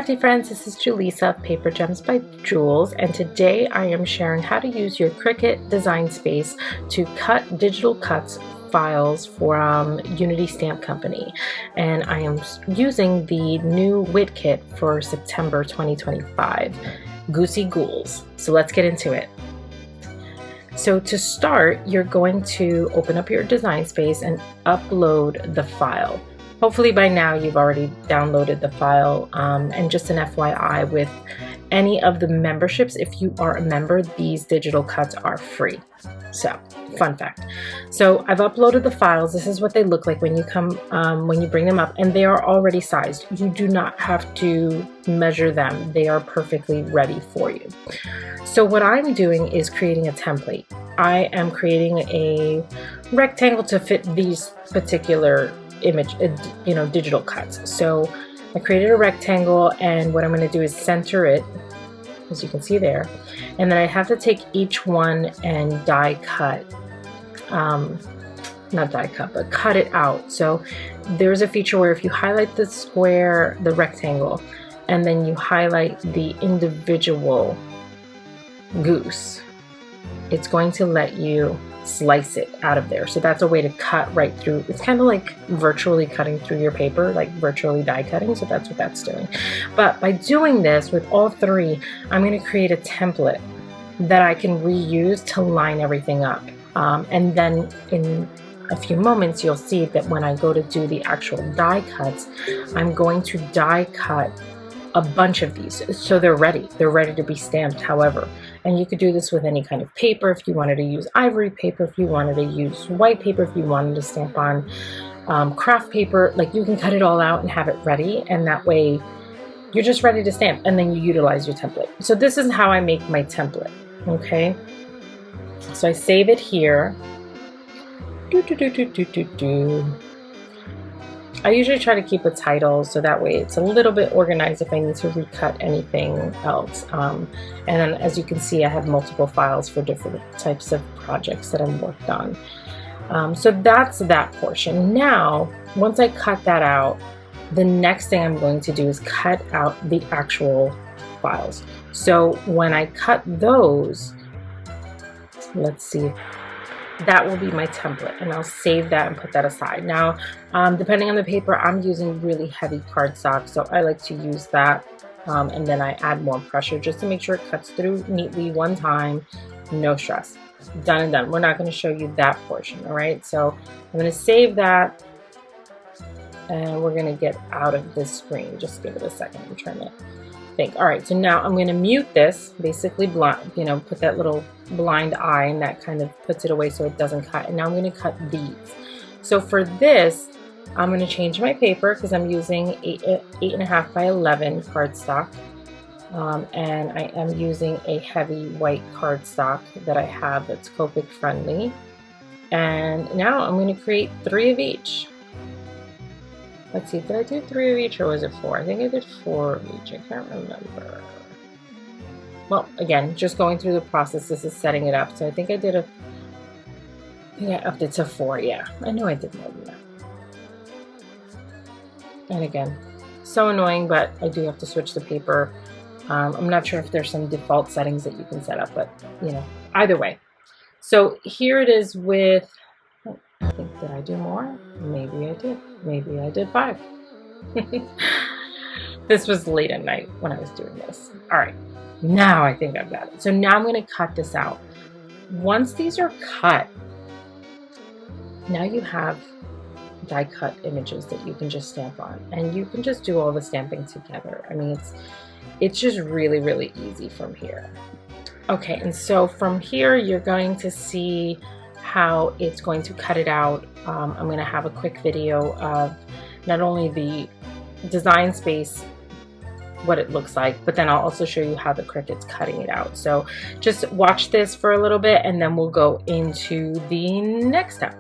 crafty friends, this is Julissa of Paper Gems by Jules, and today I am sharing how to use your Cricut Design Space to cut digital cuts files from Unity Stamp Company. And I am using the new Whit Kit for September 2025, Goosey Ghouls. So let's get into it. So to start, you're going to open up your design space and upload the file. Hopefully by now you've already downloaded the file, and just an FYI, with any of the memberships, if you are a member, these digital cuts are free. So, fun fact. So I've uploaded the files. This is what they look like when you come, when you bring them up, and they are already sized. You do not have to measure them. They are perfectly ready for you. So what I'm doing is creating a template. I am creating a rectangle to fit these particular image, digital cuts. So I created a rectangle, and what I'm going to do is center it, as you can see there, and then I have to take each one and die cut, not die cut, but cut it out. So there's a feature where if you highlight the square, the rectangle, and then you highlight the individual goose, it's going to let you slice it out of there. So that's a way to cut right through. It's kind of like virtually cutting through your paper, like virtually die cutting. So that's what that's doing. But by doing this with all three, I'm going to create a template that I can reuse to line everything up. And then in a few moments, you'll see that when I go to do the actual die cuts, I'm going to die cut a bunch of these, so they're ready to be stamped. However, and you could do this with any kind of paper. If you wanted to use ivory paper, if you wanted to use white paper, if you wanted to stamp on craft paper, like, you can cut it all out and have it ready, and that way you're just ready to stamp, and then you utilize your template. So this is how I make my template. Okay, so I save it here. I usually try to keep a title, so that way it's a little bit organized if I need to recut anything else. And then, as you can see, I have multiple files for different types of projects that I've worked on. So that's that portion. Now, once I cut that out, the next thing I'm going to do is cut out the actual files. So when I cut those, let's see, that will be my template, and I'll save that and put that aside. Now, depending on the paper, I'm using really heavy cardstock, so I like to use that, and then I add more pressure just to make sure it cuts through neatly one time. No stress. Done and done. We're not going to show you that portion, all right? So I'm going to save that, and we're going to get out of this screen. Just give it a second. I'm trying to think. All right, so now I'm going to mute this, basically blind, put that little blind eye, and that kind of puts it away so it doesn't cut. And now I'm going to cut these. So for this, I'm going to change my paper because I'm using 8.5 by 11 cardstock, and I am using a heavy white cardstock that I have that's Copic friendly. And now I'm going to create 3 of each. Let's see, did I do 3 of each, or was it 4? I think I did 4 of each. I can't remember. Well, again, just going through the process. This is setting it up. So I think I did I upped it to 4. Yeah, I know I did more than that. And again, so annoying, but I do have to switch the paper. I'm not sure if there's some default settings that you can set up, but either way. So here it is with, I think, did I do more? Maybe I did. Maybe I did 5. This was late at night when I was doing this. All right, now I think I've got it. So now I'm going to cut this out. Once these are cut, now you have die cut images that you can just stamp on, and you can just do all the stamping together. I mean, it's just really, really easy from here. Okay, and so from here you're going to see how it's going to cut it out. I'm going to have a quick video of not only the design space, what it looks like, but then I'll also show you how the Cricut's cutting it out. So just watch this for a little bit, and then we'll go into the next step.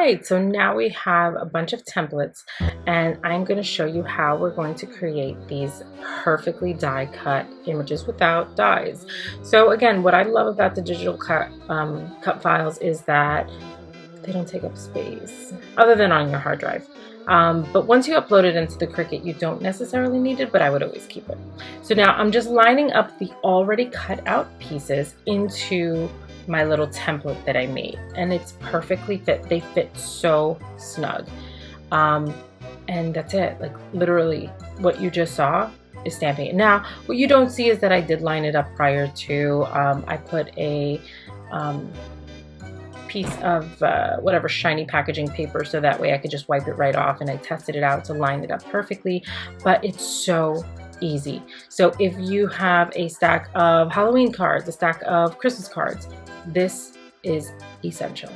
right, so now we have a bunch of templates, and I'm going to show you how we're going to create these perfectly die cut images without dies. So again, what I love about the digital cut files is that they don't take up space, other than on your hard drive. But once you upload it into the Cricut, you don't necessarily need it, but I would always keep it. So now I'm just lining up the already cut out pieces into my little template that I made, and it's perfectly fit. They fit so snug. And that's it. Like literally what you just saw is stamping it. Now, what you don't see is that I did line it up prior to. I put a piece of whatever shiny packaging paper, so that way I could just wipe it right off, and I tested it out to line it up perfectly. But it's so easy. So if you have a stack of Halloween cards, a stack of Christmas cards, this is essential.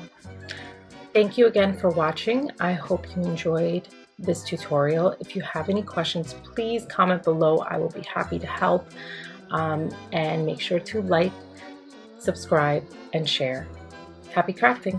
Thank you again for watching. I hope you enjoyed this tutorial. If you have any questions, please comment below. I will be happy to help. And make sure to like, subscribe, and share. Happy crafting!